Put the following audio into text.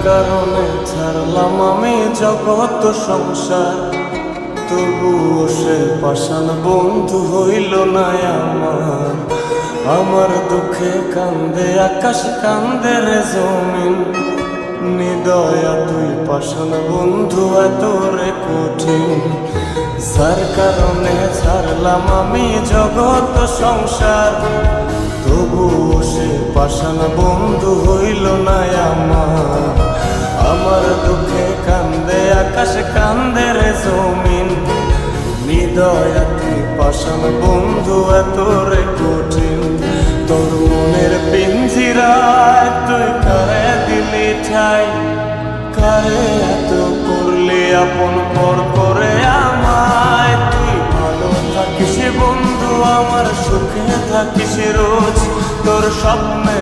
কারণে ছাড়লাম আমি জগৎ সংসার, তবুও সে পাষাণ বন্ধু হইল না আমার। আমার দুঃখে কান্দে আকাশ, কান্দে রে জমিন, নিদয়া তুই পাষাণ বন্ধু এত রে কঠিন। যার কারণে ছাড়লাম আমি জগৎ সংসার, তবুও সে পাষাণ বন্ধু হইল না আমার। আমার দুঃখে কান্দে আকাশ, কান্দে রে জমিন, নিদয়া তুই পাষাণ বন্ধু এত রে কঠিন। তোর মনের পিঞ্জিরায় তুই কারে দিলি ঠাই, কারে এত করলি আপন পর করে আমায়। তুই ভালো থাকিস বন্ধু আমার, সুখে থাকিস রোজ, তোর স্বপ্নে